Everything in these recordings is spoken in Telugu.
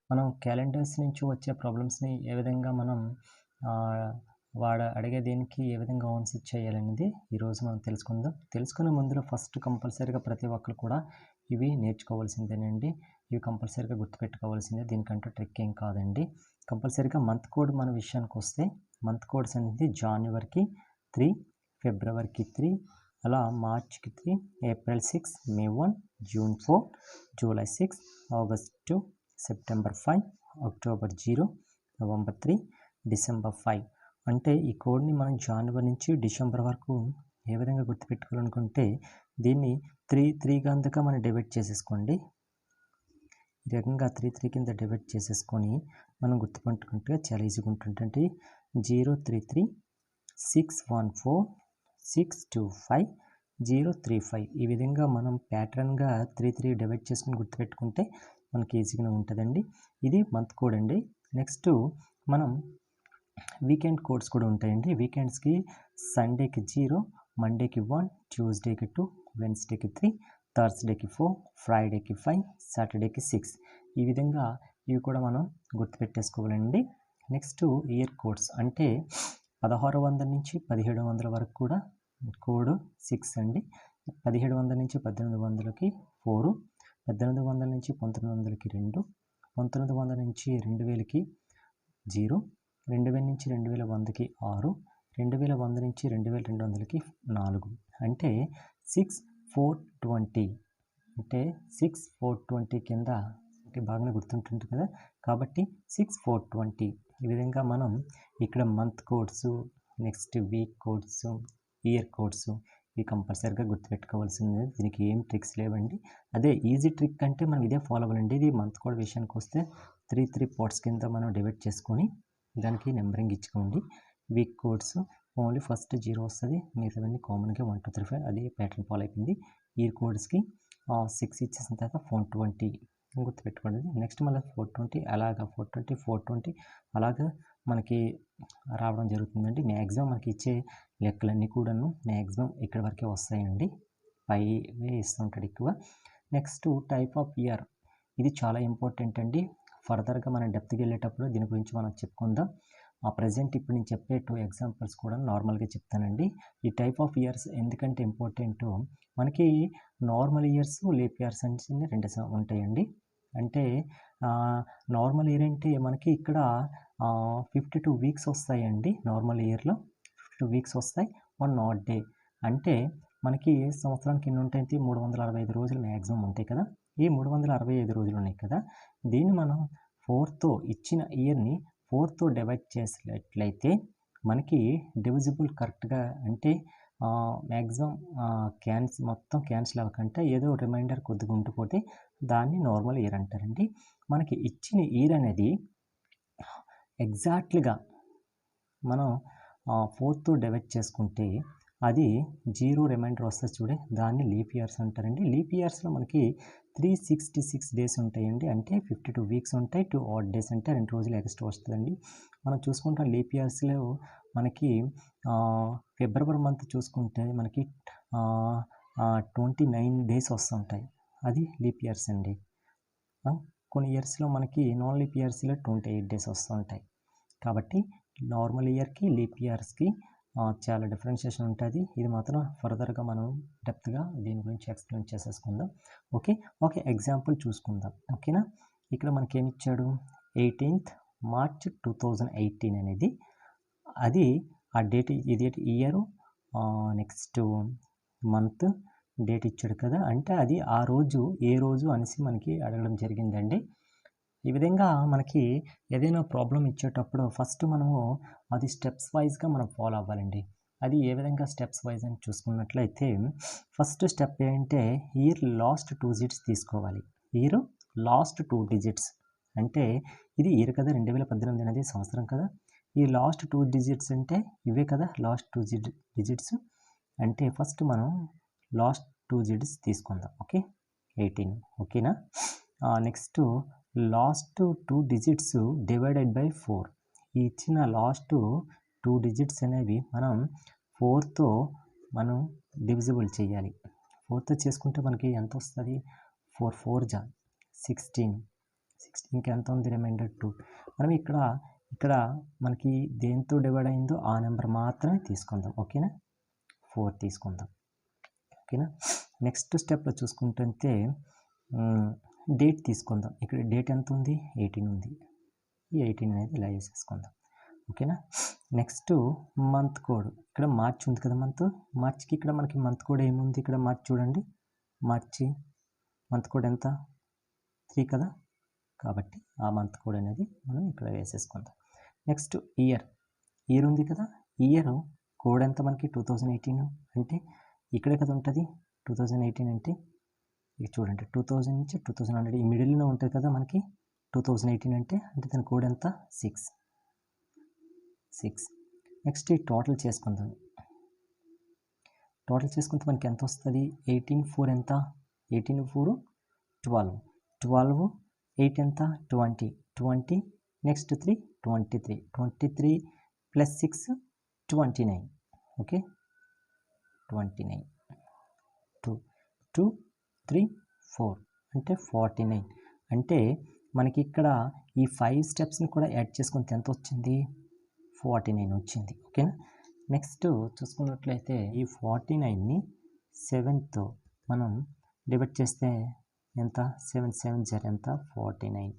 మనం క్యాలెండర్స్ నుంచి వచ్చే ప్రాబ్లమ్స్‌ని ఏ విధంగా మనం ఆహ్, అడిగే దేనికి ఏ విధంగా ఆన్సర్ చేయాలనేది ఈరోజు మనం తెలుసుకుందాం. తెలుసుకునే ముందులో ఫస్ట్ కంపల్సరీగా ప్రతి ఒక్కరు కూడా ఇవి నేర్చుకోవాల్సిందేనండి. ఇవి కంపల్సరీగా గుర్తుపెట్టుకోవాల్సిందే. దీనికంటూ ట్రిక్ ఏం కాదండి. కంపల్సరీగా మంత్ కోడ్ మన విషయానికొస్తే మంత్ కోడ్స్ అనేది జాన్యువరికి 3, ఫిబ్రవరికి 3, అలా మార్చ్‌కి 3, ఏప్రిల్ 6, మే 1, June 4, July 6, August 2, September 5, October 0, November 3, December 5. అంటే ఈ కోడ్‌ని మనం జనవరి నుంచి డిసెంబర్ వరకు ఏ విధంగా గుర్తుపెట్టుకోవాలనుకుంటే దీన్ని 3 గంతగా మనం డివైడ్ చేసేసుకోండి. ఈ రకంగా 3 కింద డివైడ్ చేసేసుకొని మనం గుర్తుపెట్టుకుంటే చాలా ఈజీగా ఉంటుందండి. 033 614 625 035 ఈ విధంగా మనం ప్యాటర్న్‌గా 3 డివైడ్ చేసుకొని గుర్తుపెట్టుకుంటే మనకి ఈజీగానే ఉంటుందండి. ఇది మంత్ కోడ్ అండి. నెక్స్ట్ మనం వీకెండ్ కోడ్స్ కూడా ఉంటాయండి. వీకెండ్స్‌కి సండేకి 0, మండేకి 1, ట్యూస్డేకి 2, వెన్స్డేకి 3, థర్స్డేకి 4, ఫ్రైడేకి 5, సాటర్డేకి 6. ఈ విధంగా ఇవి కూడా మనం గుర్తుపెట్టేసుకోవాలండి. నెక్స్ట్ ఇయర్ కోడ్స్ అంటే 1600 నుంచి 1700 వరకు కూడా కోడ్ 6 అండి. 1700 నుంచి 1800కి 4, 1800 నుంచి 1900కి 2, 1900 నుంచి 2000కి 0, 2000 నుంచి 2100కి 6, 2100 నుంచి 2200కి 4. అంటే 6, 4, 20 అంటే 6, 4, 20 కింద బాగానే గుర్తుంటుంది కదా. కాబట్టి 6, 4, 20 ఈ విధంగా మనం ఇక్కడ month codes, next week codes, year codes ఇవి కంపల్సరీగా గుర్తుపెట్టుకోవాల్సిందే. దీనికి ఏం ట్రిక్స్ లేవండి. అదే ఈజీ ట్రిక్ అంటే మనం ఇదే ఫాలో అవ్వాలండి. ఇది మంత్ కోడ్ విషయానికి వస్తే 3 పార్ట్స్ కింద మనం డివైడ్ చేసుకొని దానికి నెంబరింగ్ ఇచ్చుకోండి. వీక్ కోడ్స్ ఓన్లీ ఫస్ట్ 0 వస్తుంది, మిగతావన్నీ కామన్గా 1, 2, 3, 5 అదే ప్యాటర్న్ ఫాలో అయిపోయింది. ఇయర్ కోడ్స్కి 6 ఇచ్చేసిన తర్వాత 420 గుర్తుపెట్టుకోండి. నెక్స్ట్ మళ్ళీ 420 అలాగా 420, 420 అలాగా మనకి రావడం జరుగుతుందండి. మ్యాక్సిమం మనకి ఇచ్చే లెక్కలన్నీ కూడాను మ్యాక్సిమం ఇక్కడ వరకే వస్తాయండి. 5 ఇస్తుంటాడు ఎక్కువ. నెక్స్ట్ టైప్ ఆఫ్ ఇయర్, ఇది చాలా ఇంపార్టెంట్ అండి. ఫర్దర్గా మనం డెప్త్కి వెళ్ళేటప్పుడు దీని గురించి మనం చెప్పుకుందాం. ప్రజెంట్ ఇప్పుడు నేను చెప్పే 2 ఎగ్జాంపుల్స్ కూడా నార్మల్గా చెప్తానండి. ఈ టైప్ ఆఫ్ ఇయర్స్ ఎందుకంటే ఇంపార్టెంటో, మనకి నార్మల్ ఇయర్స్, లీప్ ఇయర్స్ అని 2 ఉంటాయండి. అంటే నార్మల్ ఇయర్ అంటే మనకి ఇక్కడ 52 వీక్స్ వస్తాయండి. నార్మల్ ఇయర్లో 52 వీక్స్ వస్తాయి, 1 ఆడ్ డే. అంటే మనకి సంవత్సరానికి ఎన్ని ఉంటాయి? 365 రోజులు మ్యాక్సిమం ఉంటాయి కదా. ఈ 365 రోజులు ఉన్నాయి కదా, దీన్ని మనం 4తో ఇచ్చిన ఇయర్ని 4తో డివైడ్ చేసినట్లయితే మనకి డివిజిబుల్ కరెక్ట్గా అంటే మ్యాక్సిమం మొత్తం క్యాన్సిల్ అవ్వకుండా ఏదో రిమైండర్ కొద్దిగా ఉండిపోతే దాన్ని నార్మల్ ఇయర్ అంటారండి. మనకి ఇచ్చిన ఇయర్ అనేది ఎగ్జాక్ట్లీగా మనం 4తో డివైడ్ చేసుకుంటే అది 0 రిమైండర్ వస్తుంది చూడే, దాన్ని లీప్ ఇయర్స్ అంటారండి. లీప్ ఇయర్స్లో మనకి 366 డేస్ ఉంటాయండి. అంటే 52 వీక్స్ ఉంటాయి, 2 ఆడ్ డేస్ అంటే 2 రోజులు ఎక్స్ట్రా వస్తుందండి. మనం చూసుకుంటాం లీప్ ఇయర్స్లో మనకి ఫిబ్రవరి మంత్ చూసుకుంటే మనకి 29 డేస్ వస్తుంటాయి. అది లీప్ ఇయర్స్ అండి. కొన్ని ఇయర్స్లో మనకి నాన్ లీప్ ఇయర్స్లో 28 డేస్ వస్తుంటాయి. కాబట్టి నార్మల్ ఇయర్కి లీప్ ఇయర్స్కి చాలా డిఫరెన్షియేషన్ ఉంటుంది. ఇది మాత్రం ఫర్దర్గా మనం డెప్త్గా దీని గురించి ఎక్స్ప్లెయిన్ చేసేసుకుందాం. ఓకే ఎగ్జాంపుల్ చూసుకుందాం. ఓకేనా. ఇక్కడ మనకి ఏమి ఇచ్చాడు? 18th మార్చ్ 2018 అనేది అది ఆ డేట్, ఇది ఇయర్, నెక్స్ట్ మంత్, డేట్ ఇచ్చాడు కదా. అంటే అది ఆ రోజు ఏ రోజు అనేసి మనకి అడగడం జరిగిందండి. ఈ విధంగా మనకి ఏదైనా ప్రాబ్లం ఇచ్చేటప్పుడు ఫస్ట్ మనము అది స్టెప్స్ వైజ్గా మనం ఫాలో అవ్వాలండి. అది ఏ విధంగా స్టెప్స్ వైజ్ అని చూసుకున్నట్లయితే ఫస్ట్ స్టెప్ ఏంటంటే ఇయర్ లాస్ట్ 2 డిజిట్స్ తీసుకోవాలి. ఇయర్ లాస్ట్ 2 డిజిట్స్ అంటే ఇది ఇయర్ కదా, 2018 అనేది సంవత్సరం కదా. ఈ లాస్ట్ 2 డిజిట్స్ అంటే ఇవే కదా లాస్ట్ 2 డిజిట్స్. అంటే ఫస్ట్ మనం లాస్ట్ 2 డిజిట్స్ తీసుకుందాం. ఓకే 18. ఓకేనా. Next last 2 digits divided by 4. ఈ ఇచ్చిన లాస్ట్ 2 డిజిట్స్ అనేవి మనం 4తో మనం డివిజిబుల్ చేయాలి. 4తో చేసుకుంటే మనకి ఎంత వస్తుంది? 4 4 16. 60 ఇంకెంత ఉంది రిమైండర్ 2. మనం ఇక్కడ మనకి దేంతో డివైడ్ అయిందో ఆ నెంబర్ మాత్రమే తీసుకుందాం. ఓకేనా, 4 తీసుకుందాం. ఓకేనా, నెక్స్ట్ స్టెప్లో చూసుకుంటుంటే డేట్ తీసుకుందాం. ఇక్కడ డేట్ ఎంత ఉంది, 18 ఉంది. ఈ 18 అనేది ఇలా వేసేసుకుందాం. ఓకేనా, నెక్స్ట్ మంత్ కోడ్. ఇక్కడ మార్చ్ ఉంది కదా, మార్చ్కి ఇక్కడ మనకి మంత్ కోడ్ ఏముంది, ఇక్కడ మార్చ్ చూడండి. మార్చి మంత్ కోడ్ ఎంత, 3 కదా, కాబట్టి ఆ మంత్ కోడ్ అనేది మనం ఇక్కడ వేసేసుకుందాం. నెక్స్ట్ ఇయర్ ఉంది కదా, ఇయర్ కోడ్ ఎంత మనకి 2018 అంటే ఇక్కడే కదా ఉంటుంది. 2018 అంటే ఇది చూడండి, 2000 నుంచి 2100 ఈ మిడిల్లో ఉంటుంది కదా మనకి 2018 అంటే దాని కోడ్ ఎంత, 6. నెక్స్ట్ ఈ టోటల్ చేసుకుందాం. టోటల్ చేసుకుంటే మనకి ఎంత వస్తుంది, 18 ఎంత, 18 12, 8 ఎంత, 20, నెక్స్ట్ 3 23 ప్లస్ 6 29. ఓకే, 29, 2 3 4 అంటే 49. అంటే మనకి ఇక్కడ ఈ 5 స్టెప్స్ని కూడా యాడ్ చేసుకుంటే ఎంత వచ్చింది, 49 వచ్చింది. ఓకేనా, నెక్స్ట్ చూసుకున్నట్లయితే ఈ 49ని 7తో మనం డివైడ్ చేస్తే ఎంత, 7 7 0 ఎంత, 49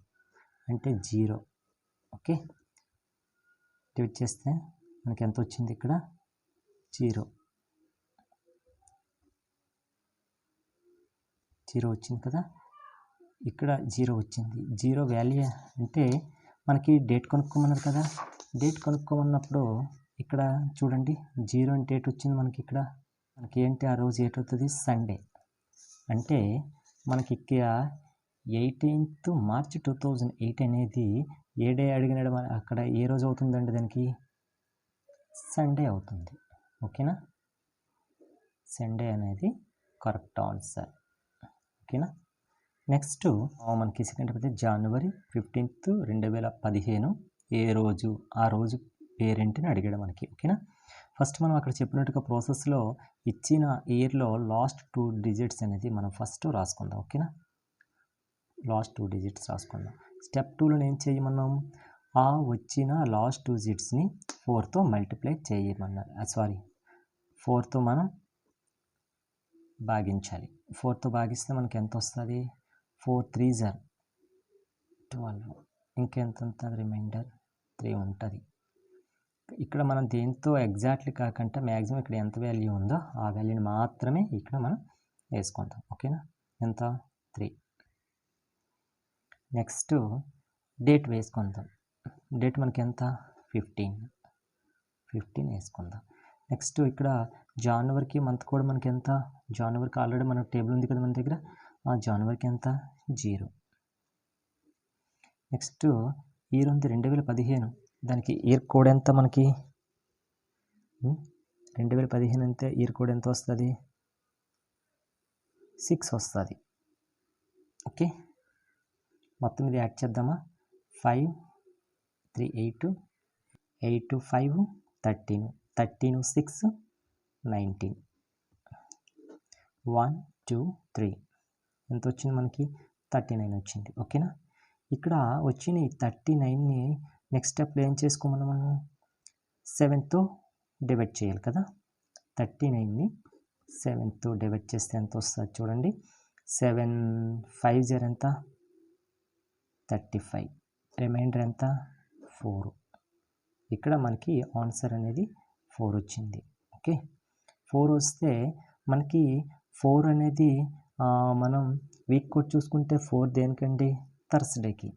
అంటే 0. ఓకే, డివైడ్ చేస్తే మనకి ఎంత వచ్చింది, ఇక్కడ 0 వచ్చింది కదా, ఇక్కడ 0 వచ్చింది. 0 వాల్యూ అంటే మనకి డేట్ కనుక్కోమన్నారు కదా, డేట్ కనుక్కోమన్నప్పుడు ఇక్కడ చూడండి 0 అంటే డేట్ వచ్చింది మనకి. ఇక్కడ మనకి ఏంటి, ఆ రోజు ఏట్ అవుతుంది, సండే. అంటే మనకి ఇక్కడ 18th March 2008 అనేది ఏ డే అడిగినాడు, అక్కడ ఏ రోజు అవుతుందండి, దానికి సండే అవుతుంది. ఓకేనా, సండే అనేది కరెక్ట్ ఆన్సర్. ఓకేనా, నెక్స్ట్ మనకి సెకండ్ అయితే January 15th 2015 ఏ రోజు, ఆ రోజు పేరెంట్ని అడిగాడు మనకి. ఓకేనా, ఫస్ట్ మనం అక్కడ చెప్పినట్టుగా ప్రాసెస్లో ఇచ్చిన ఇయర్లో లాస్ట్ 2 డిజిట్స్ అనేది మనం ఫస్ట్ రాసుకుందాం. ఓకేనా, లాస్ట్ 2 డిజిట్స్ రాసుకుందాం. స్టెప్ 2లో ఏం చేయమన్నాం, ఆ వచ్చిన లాస్ట్ 2 డిజిట్స్ని 4తో మల్టిప్లై చేయమన్నారు. 4తో మనం భాగించాలి. 4తో భాగిస్తే మనకి ఎంత వస్తుంది, 4 3s 12, ఇంకెంత ఉంటుంది, రిమైండర్ 3 ఉంటుంది. ఇక్కడ మనం దేంతో ఎగ్జాక్ట్లీ కాకుండా మ్యాక్సిమం ఇక్కడ ఎంత వాల్యూ ఉందో ఆ వాల్యూని మాత్రమే ఇక్కడ మనం వేసుకుంటాం. ఓకేనా, ఎంత, 3. నెక్స్ట్ డేట్ వేసుకుందాం. డేట్ మనకి ఎంత, 15 వేసుకుందాం. నెక్స్ట్ ఇక్కడ జనవరికి మంత్ కూడా మనకి ఎంత, జనవరికి ఆల్రెడీ మన టేబుల్ ఉంది కదా మన దగ్గర, ఆ జనవరికి ఎంత, 0. నెక్స్ట్ ఇయర్ ఉంది 2015, దానికి ఇయర్ కోడ్ ఎంత మనకి, 2015 అంటే ఇయర్ కోడ్ ఎంత వస్తుంది, 6 వస్తుంది. ఓకే, మొత్తం ఇది యాడ్ చేద్దామా, 5 3 8 8 5 13 13 6 19 1 2 3 ఎంత వచ్చింది మనకి, 39 వచ్చింది. ఓకేనా, ఇక్కడ వచ్చిన ఈ 39ని నెక్స్ట్ స్టెప్లో ఏం చేసుకోమన్నా మనం 7తో డివైడ్ చేయాలి కదా. 39ని 7తో డివైడ్ చేస్తే ఎంత వస్తుంది చూడండి, 7 5 0 ఎంత, 35, రిమైండర్ ఎంత, 4. ఇక్కడ మనకి ఆన్సర్ అనేది 4 వచ్చింది. ఓకే, 4 వస్తే మనకి 4 అనేది మనం వీక్ కోడ్ చూసుకుంటే 4 దేనికండి, థర్స్డేకి.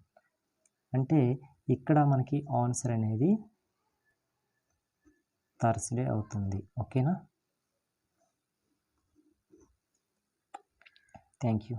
అంటే ఇక్కడ మనకి ఆన్సర్ అనేది థర్స్డే అవుతుంది. ఓకేనా, థ్యాంక్ యూ.